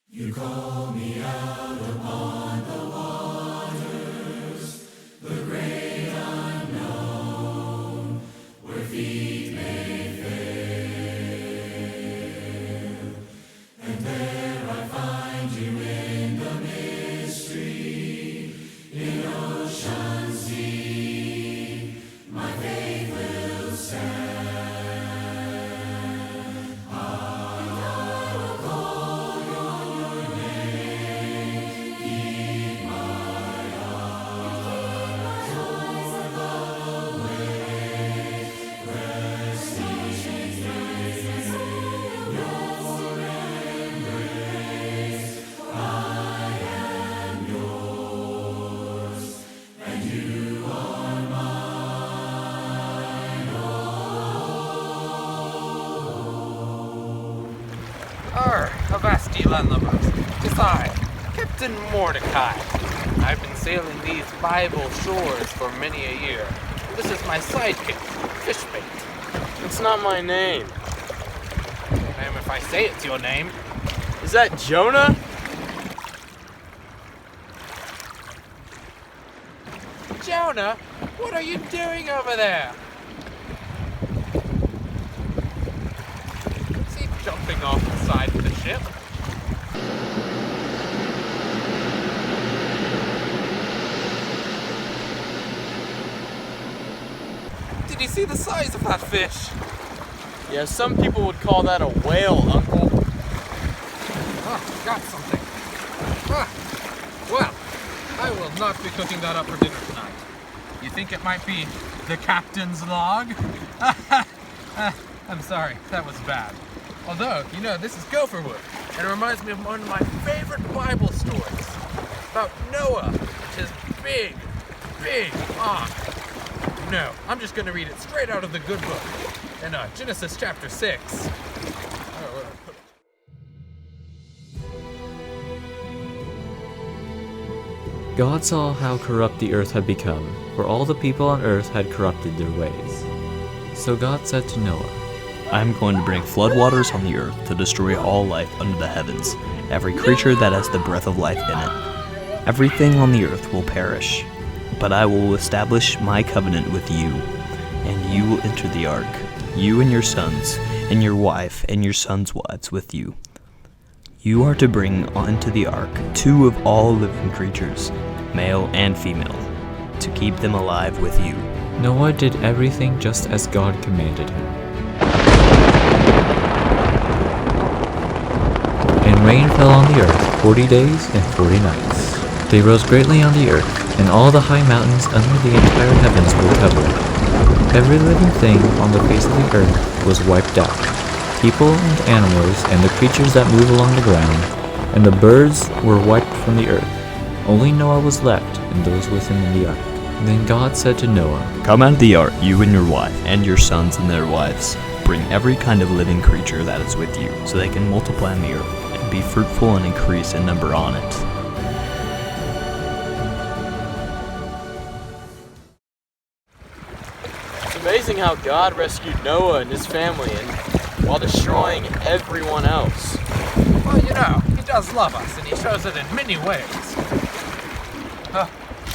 You call me out upon the waters, the great unknown, where feet may fail. And there I find you in the mystery, in ocean's deep, my faith will stand. Avasti landlubbers, 'tis I, Captain Mordecai. I've been sailing these Bible shores for many a year. This is my sidekick, Fishbait. It's not my name. And if I say it's your name, Is that Jonah? Jonah, what are you doing over there? Is he jumping off the side of the ship? Did you see the size of that fish? Yeah, some people would call that a whale, Uncle. Oh, got something. Ah, well, I will not be cooking that up for dinner tonight. You think it might be the captain's log? I'm sorry, that was bad. Although, this is gopher wood, and it reminds me of one of my favorite Bible stories about Noah and his big ark. No, I'm just going to read it straight out of the good book in Genesis chapter 6. God saw how corrupt the earth had become, for all the people on earth had corrupted their ways. So God said to Noah, I am going to bring floodwaters on the earth to destroy all life under the heavens, every creature that has the breath of life in it. Everything on the earth will perish, but I will establish my covenant with you, and you will enter the ark, you and your sons, and your wife and your sons' wives with you. You are to bring onto the ark 2 of all living creatures, male and female, to keep them alive with you. Noah did everything just as God commanded him. And rain fell on the earth 40 days and 40 nights. They rose greatly on the earth, and all the high mountains under the entire heavens were covered. Every living thing on the face of the earth was wiped out, people and animals and the creatures that move along the ground, and the birds were wiped from the earth. Only Noah was left, and those with him in the ark. Then God said to Noah, Come out of the ark, you and your wife, and your sons and their wives. Bring every kind of living creature that is with you, so they can multiply on the earth, and be fruitful and increase in number on it. It's amazing how God rescued Noah and his family while destroying everyone else. Well, he does love us, and he shows it in many ways.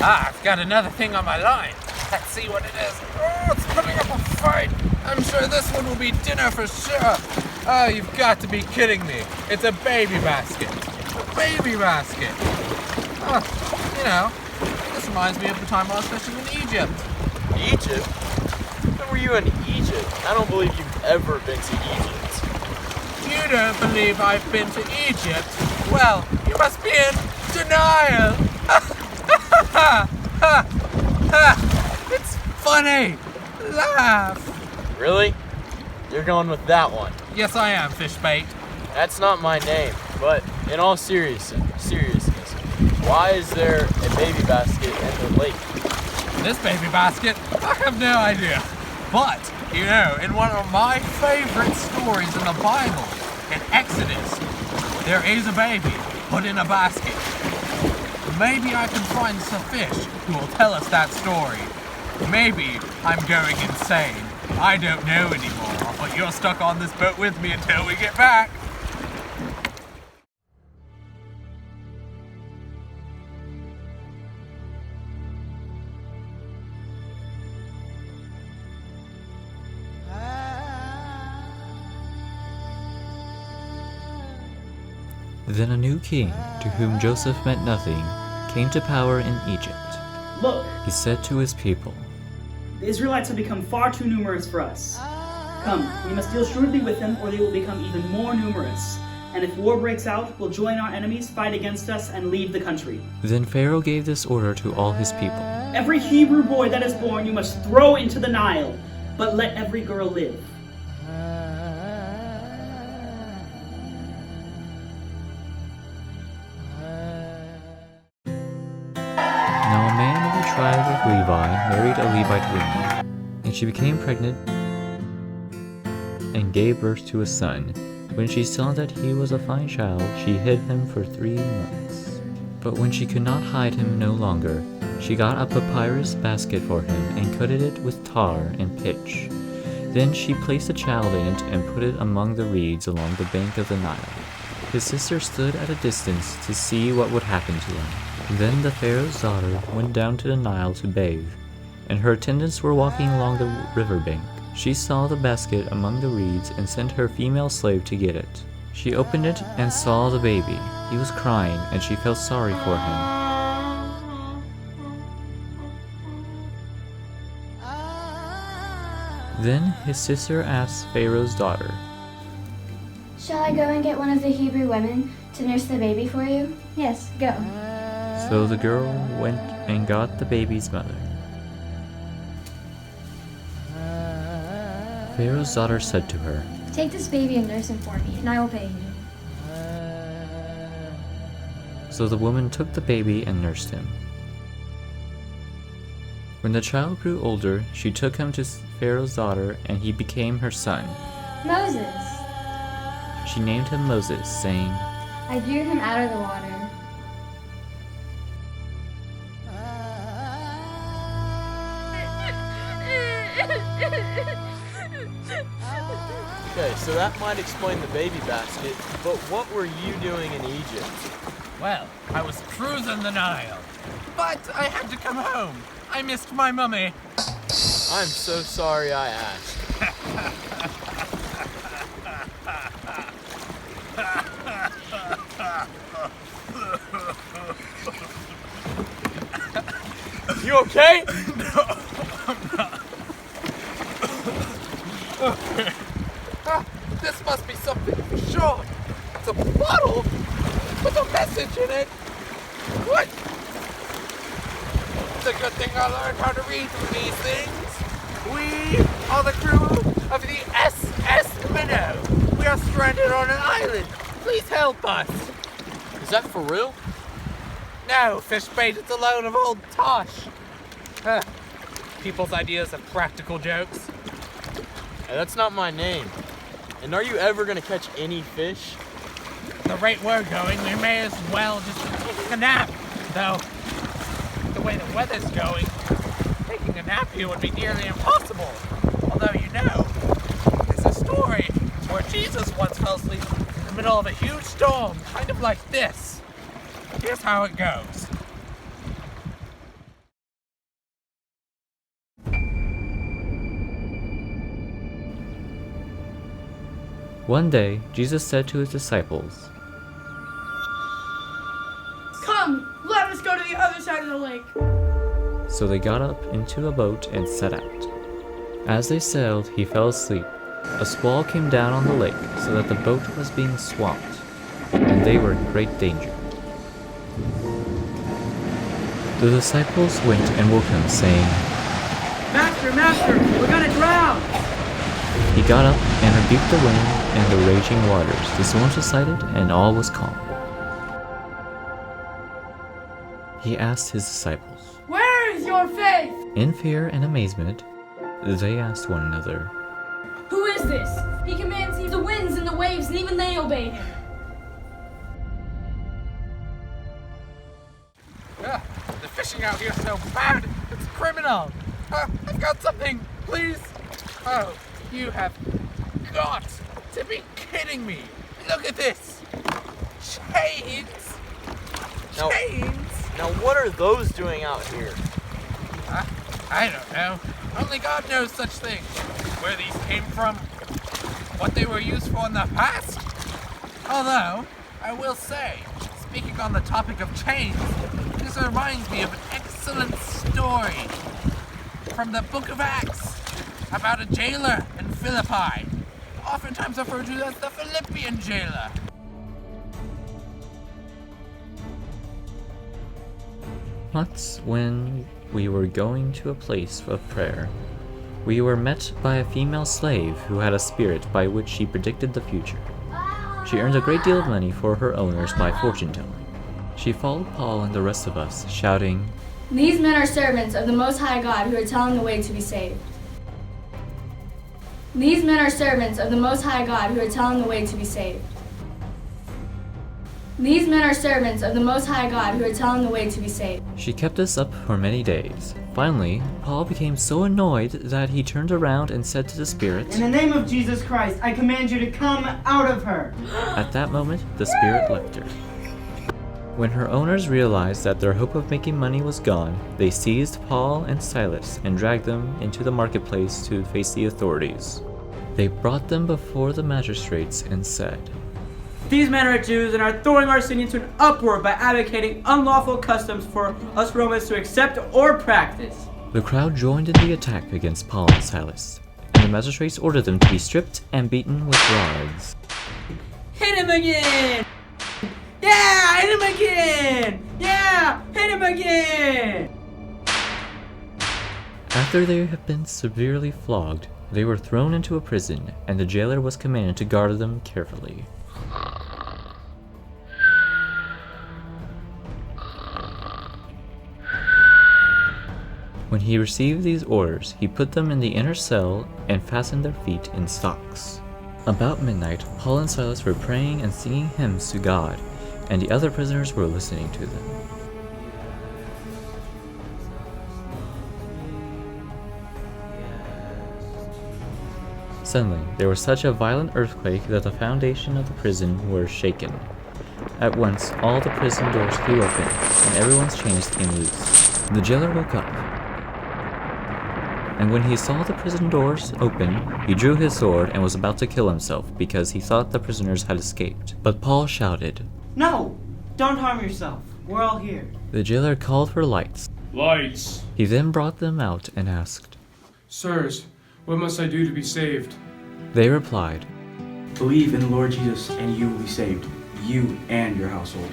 I've got another thing on my line. Let's see what it is. Oh, it's putting up a fight. I'm sure this one will be dinner for sure. Oh, you've got to be kidding me. It's a baby basket. A baby basket. Oh, this reminds me of the time I was fishing in Egypt. Egypt? When were you in Egypt? I don't believe you've ever been to Egypt. You don't believe I've been to Egypt? Well, you must be in denial. It's funny. Laugh. Really? You're going with that one. Yes, I am, Fishbait. That's not my name, but in all seriousness, why is there a baby basket in the lake? This baby basket? I have no idea. But, in one of my favorite stories in the Bible, in Exodus, there is a baby put in a basket. Maybe I can find some fish who will tell us that story. Maybe I'm going insane. I don't know anymore, but you're stuck on this boat with me until we get back. Then a new king, to whom Joseph meant nothing, came to power in Egypt. Look, He said to his people, the Israelites have become far too numerous for us. Come, we must deal shrewdly with them, or they will become even more numerous. And if war breaks out, we'll join our enemies, fight against us, and leave the country. Then Pharaoh gave this order to all his people. Every Hebrew boy that is born you must throw into the Nile, but let every girl live. Now a man of the tribe of Levi married a Levite woman, and she became pregnant and gave birth to a son. When she saw that he was a fine child, she hid him for 3 months. But when she could not hide him no longer, she got a papyrus basket for him and coated it with tar and pitch. Then she placed the child in it and put it among the reeds along the bank of the Nile. His sister stood at a distance to see what would happen to him. Then the Pharaoh's daughter went down to the Nile to bathe, and her attendants were walking along the river bank. She saw the basket among the reeds and sent her female slave to get it. She opened it and saw the baby. He was crying, and she felt sorry for him. Then his sister asked Pharaoh's daughter, Shall I go and get one of the Hebrew women to nurse the baby for you? Yes, go. So the girl went and got the baby's mother. Pharaoh's daughter said to her, Take this baby and nurse him for me, and I will pay you. So the woman took the baby and nursed him. When the child grew older, she took him to Pharaoh's daughter, and he became her son. Moses! She named him Moses, saying, I drew him out of the water. Okay, so that might explain the baby basket, but what were you doing in Egypt? Well, I was cruising the Nile, but I had to come home. I missed my mummy. I'm so sorry I asked. You okay? This must be something for sure. It's a bottle with a message in it. What? It's a good thing I learned how to read through these things. We are the crew of the SS Minnow. We are stranded on an island. Please help us. Is that for real? No, fish bait, it's a load of old tosh. People's ideas of practical jokes. Hey, that's not my name. And are you ever gonna catch any fish? The rate we're going, we may as well just be taking a nap. Though, the way the weather's going, taking a nap here would be nearly impossible. Although, you know, there's a story where Jesus once fell asleep in the middle of a huge storm, kind of like this. Here's how it goes. One day, Jesus said to his disciples, Come, let us go to the other side of the lake. So they got up into a boat and set out. As they sailed, he fell asleep. A squall came down on the lake, so that the boat was being swamped, and they were in great danger. The disciples went and woke him, saying, Master, we're gonna drown! He got up and rebuked the wind and the raging waters. The storm subsided, and all was calm. He asked his disciples. Where is your faith? In fear and amazement, they asked one another, Who is this? He commands the winds and the waves, and even they obey him. The fishing out here is so bad, it's criminal. I've got something, please. Oh, you have got to be kidding me. Look at this. Chains. Chains. Now what are those doing out here? I don't know. Only God knows such things. Where these came from, what they were used for in the past. Although, I will say, speaking on the topic of chains, this reminds me of an excellent story from the Book of Acts about a jailer in Philippi, oftentimes referred to as the Philippian jailer. Once, when we were going to a place of prayer, we were met by a female slave who had a spirit by which she predicted the future. She earned a great deal of money for her owners by fortune-telling. She followed Paul and the rest of us, shouting, These men are servants of the Most High God who are telling the way to be saved. These men are servants of the Most High God who are telling the way to be saved. These men are servants of the Most High God who are telling the way to be saved. She kept this up for many days. Finally, Paul became so annoyed that he turned around and said to the spirit, In the name of Jesus Christ, I command you to come out of her. At that moment, the spirit left her. When her owners realized that their hope of making money was gone, they seized Paul and Silas and dragged them into the marketplace to face the authorities. They brought them before the magistrates and said, These men are Jews and are throwing our city into an uproar by advocating unlawful customs for us Romans to accept or practice. The crowd joined in the attack against Paul and Silas, and the magistrates ordered them to be stripped and beaten with rods. Hit him again! Yeah, hit him again! Yeah, hit him again! After they had been severely flogged, they were thrown into a prison, and the jailer was commanded to guard them carefully. When he received these orders, he put them in the inner cell and fastened their feet in stocks. About midnight, Paul and Silas were praying and singing hymns to God, and the other prisoners were listening to them. Suddenly, there was such a violent earthquake that the foundation of the prison were shaken. At once, all the prison doors flew open, and everyone's chains came loose. The jailer woke up, and when he saw the prison doors open, he drew his sword and was about to kill himself because he thought the prisoners had escaped. But Paul shouted, No! Don't harm yourself. We're all here. The jailer called for lights. Lights! He then brought them out and asked, Sirs, what must I do to be saved? They replied, Believe in the Lord Jesus and you will be saved, you and your household.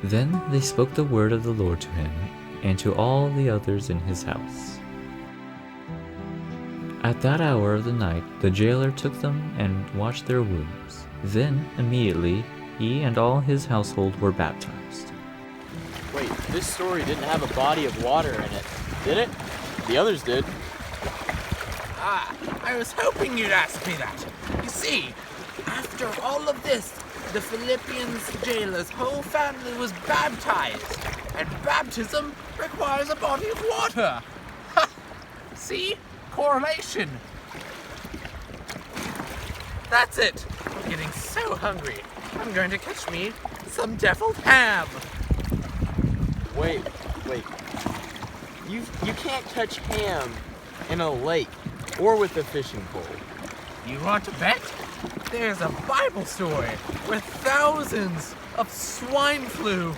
Then they spoke the word of the Lord to him and to all the others in his house. At that hour of the night, the jailer took them and washed their wounds. Then, immediately, he and all his household were baptized. Wait, this story didn't have a body of water in it, did it? The others did. Ah, I was hoping you'd ask me that. You see, after all of this, the Philippians jailer's whole family was baptized, and baptism requires a body of water. Ha! See? Correlation. That's it. I'm getting so hungry. I'm going to catch me some deviled ham. Wait. You can't catch ham in a lake or with a fishing pole. You want to bet? There's a Bible story where thousands of swine flew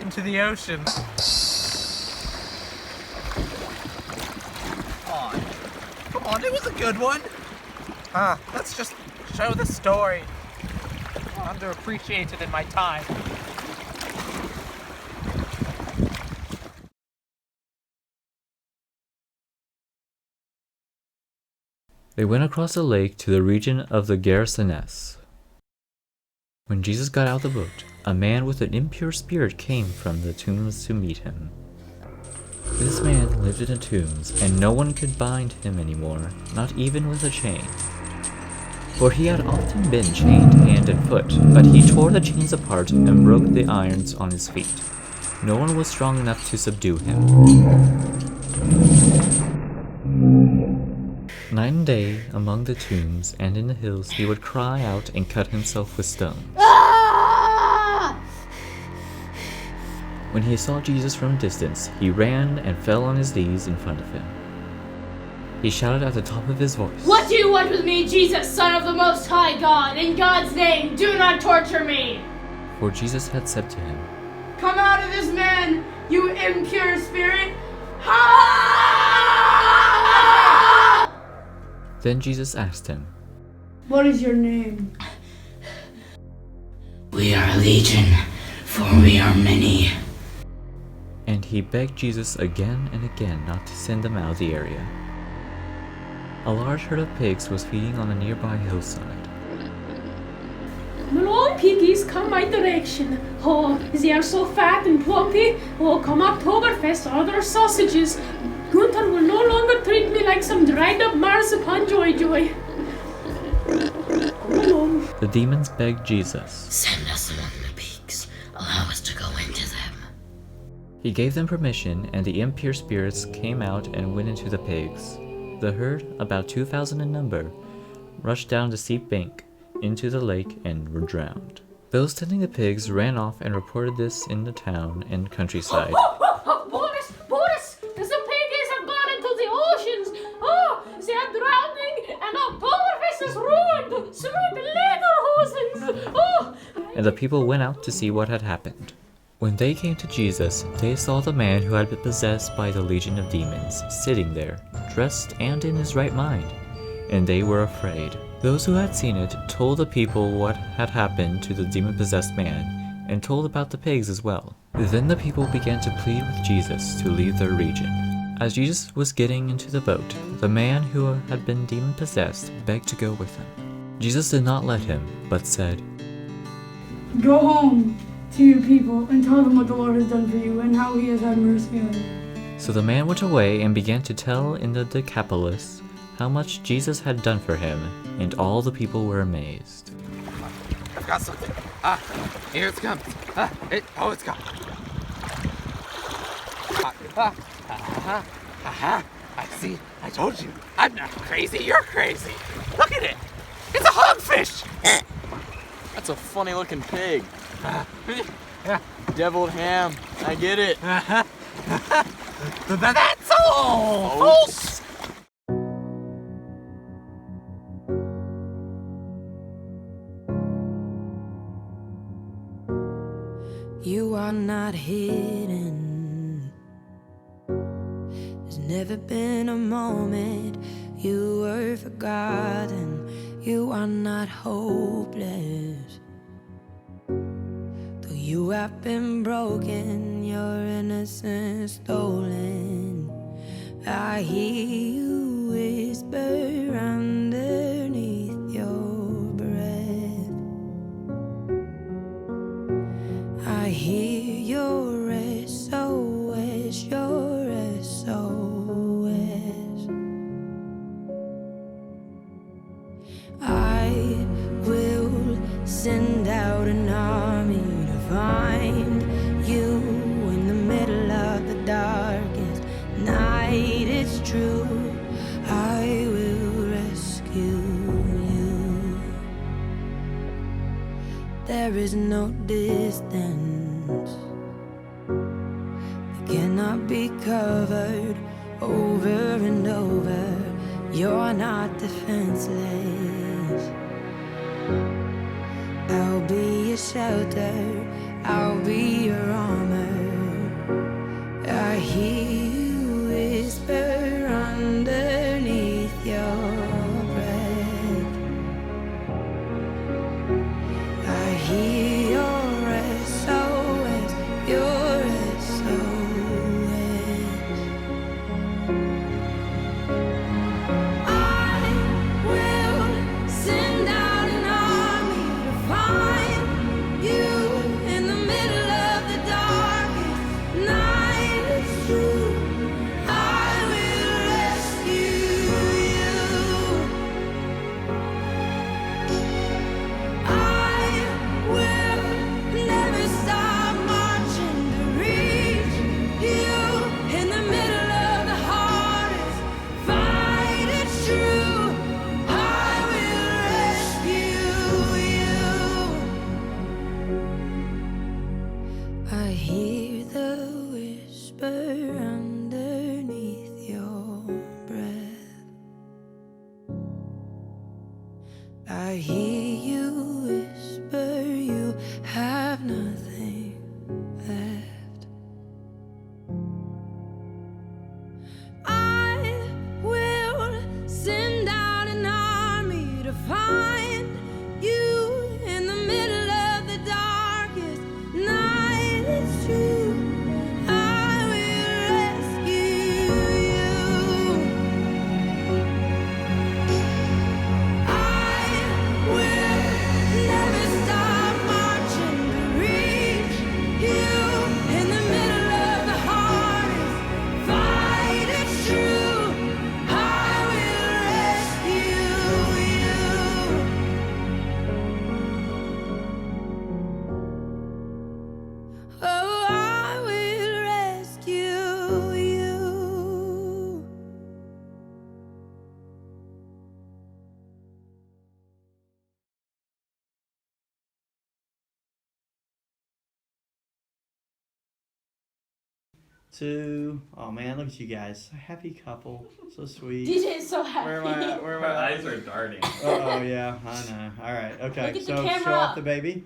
into the ocean. Come on, it was a good one. Let's just show the story. Underappreciated in my time. They went across the lake to the region of the Gerasenes. When Jesus got out of the boat, a man with an impure spirit came from the tombs to meet him. This man lived in the tombs, and no one could bind him anymore, not even with a chain. For he had often been chained hand and foot, but he tore the chains apart and broke the irons on his feet. No one was strong enough to subdue him. Night and day, among the tombs and in the hills, he would cry out and cut himself with stones. When he saw Jesus from a distance, he ran and fell on his knees in front of him. He shouted at the top of his voice. What do you want with me, Jesus, Son of the Most High God? In God's name, do not torture me! For Jesus had said to him, Come out of this man, you impure spirit! Then Jesus asked him, What is your name? We are legion, for we are many. and he begged Jesus again and again not to send them out of the area. A large herd of pigs was feeding on a nearby hillside. Malone piggies come my direction. Oh, they are so fat and plumpy. Oh, come Oktoberfest, other sausages. Gunther will no longer treat me like some dried up marzipan joy. Malone. The demons begged Jesus. Send us among the pigs. Allow us to go into them. He gave them permission, and the impure spirits came out and went into the pigs. The herd, about 2,000 in number, rushed down the steep bank into the lake and were drowned. Those tending the pigs ran off and reported this in the town and countryside. Boris, the piggies have gone into the oceans. Oh, they are drowning, and Oktoberfest is ruined. Sweet lederhosens. Oh. And the people went out to see what had happened. When they came to Jesus, they saw the man who had been possessed by the legion of demons sitting there, dressed and in his right mind, and they were afraid. Those who had seen it told the people what had happened to the demon-possessed man, and told about the pigs as well. Then the people began to plead with Jesus to leave their region. As Jesus was getting into the boat, the man who had been demon-possessed begged to go with him. Jesus did not let him, but said, Go home to your people and tell them what the Lord has done for you and how he has had mercy on you. So the man went away and began to tell in the Decapolis how much Jesus had done for him, and all the people were amazed. I've got something. Here it comes. It's gone. I see. I told you. I'm not crazy. You're crazy. Look at it. It's a hogfish. That's a funny looking pig. Deviled ham. I get it. That's all, folks. You are not hidden. There's never been a moment you were forgotten. You are not hopeless. Though you have been broken, your innocence stolen, I hear you whisper underneath your breath. I hear your SOS, your SOS. I will send out an army to find you in the middle of the darkest night. It's true, I will rescue you. There is no distance that cannot be covered over and over. You're not defenseless. I'll be your shelter, I'll be your armor. I hear you whisper underneath your breath. I hear your SOS, your SOS. I will send out an army to find you in the middle of the darkest night. It's true. I hear you whisper you have nothing left. I will send out an army to find you in the middle of the darkest night. It's true. I will rescue you. I will never stop marching to reach you in the middle of the hardest fight. It's true. I will rescue you. Oh, I will rescue you. Two. Oh man, look at you guys. A happy couple. So sweet. DJ is so happy. Where am I at? Where am I at? My eyes are darting. Oh yeah, I know. Alright, okay. Look at the So show camera. off the baby.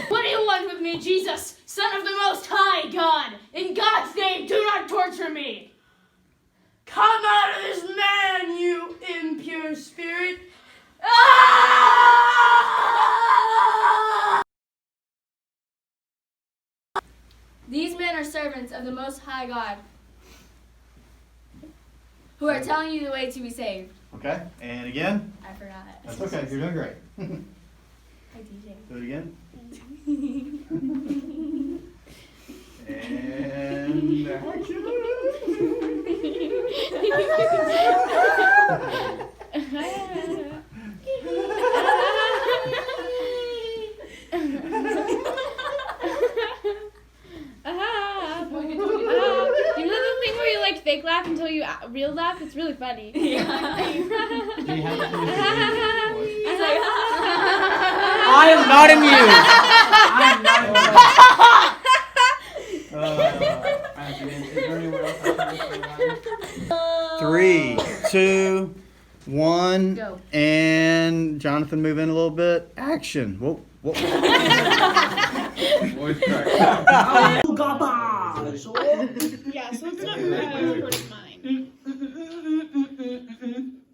What do you want with me, Jesus, Son of the Most High God? In God's name, do not torture me. Come out of this man, you impure spirit. Ah! These men are servants of the Most High God, who are telling you the way to be saved. Okay, and again. I forgot. That's okay, you're doing great. Hi, DJ. Do it again. And action. You know the thing where you like fake laugh until you real laugh? It's really funny. Do you have to use your voice? He's like, I am not amused. I am not amused. Is there anywhere else I can 3, 2, 1, Go. and Jonathan, move in a little bit. Action. Whoa, whoa. Voice crack. Oh, garbage. Yeah, so it's not recording mine.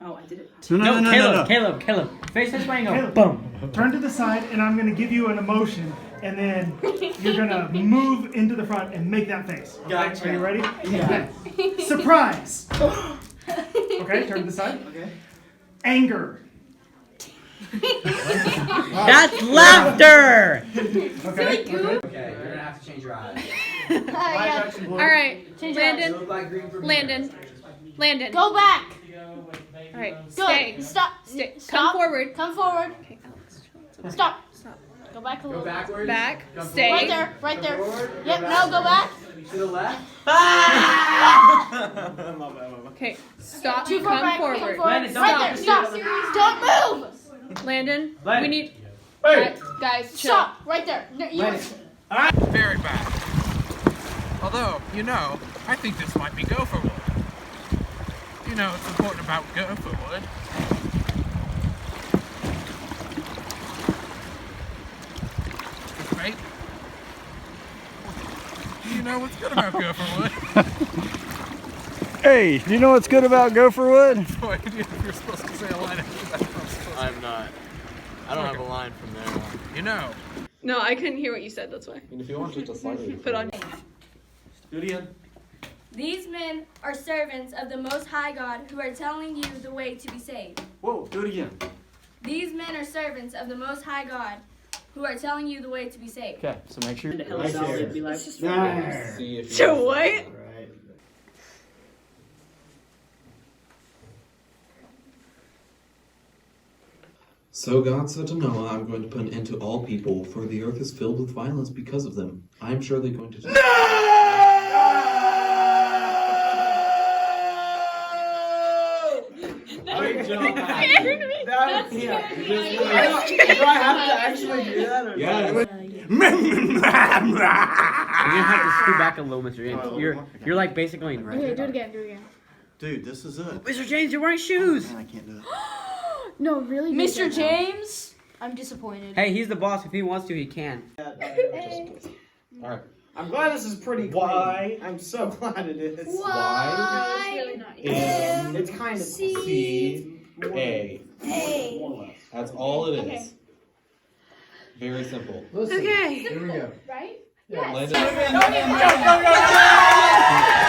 Oh, I did it. No. Caleb. Face this way and go, Caleb. boom. Turn to the side, and I'm going to give you an emotion, and then you're going to move into the front and make that face. Okay? Gotcha. Are you ready? Yeah. Okay. Surprise. Okay, turn to the side. Okay. Anger. That's laughter. Okay. Okay, you're gonna have to change your eyes. All right, Landon. Look like green for me. Landon. Go back. All right, Good. stay. Stop. Stay. Stop. Come forward. Come forward. Okay, Alex. Stop. Go back a Go little. backwards. Back. Come Stay. Right there. Right there. forward, go Yep. back. No. Go back. To the left. Okay, stop. Too far Come back. forward. Come forward. Landon, Right stop. there. Stop. Don't move. Landon, Landon. we need. Hey. Guys, chill. Stop. Right there. No, you. Landon. Very bad. Although, I think this might be Gopher Wood. It's important about Gopher Wood. Right? Do you know what's good about Gopher Wood? Hey, do you know what's good about Gopher Wood? No idea if you're supposed to say a line after that. I'm not. I don't have a line from there on. No, I couldn't hear what you said. That's why. And if you want to slightly Put on. Do it again. These men are servants of the Most High God, who are telling you the way to be saved. Whoa, do it again. These men are servants of the Most High God, who are telling you the way to be saved. Okay, so make sure. Right there. Be like, see if So what? So God said to Noah, I'm going to put an end to all people, for the earth is filled with violence because of them. I am surely going to... Wait, job. Scared me. That, yeah. scared me. Do I have to actually do that? Or Yeah. You're gonna have to scoot back a little, Mr. James. You're like basically in Okay, do it again. Do it again. Dude, this is it. Mr. James, you're wearing shoes. I can't do it. No, really. do Mr. it. James, I'm disappointed. Hey, he's the boss. If he wants to, he can. Alright. I'm glad this is pretty clean. Y. I'm so glad it is. Y. It's really not. It's kind of C. A. A. That's all it is. Okay. Very simple. Okay. Here we go. Right? Landon. Yes.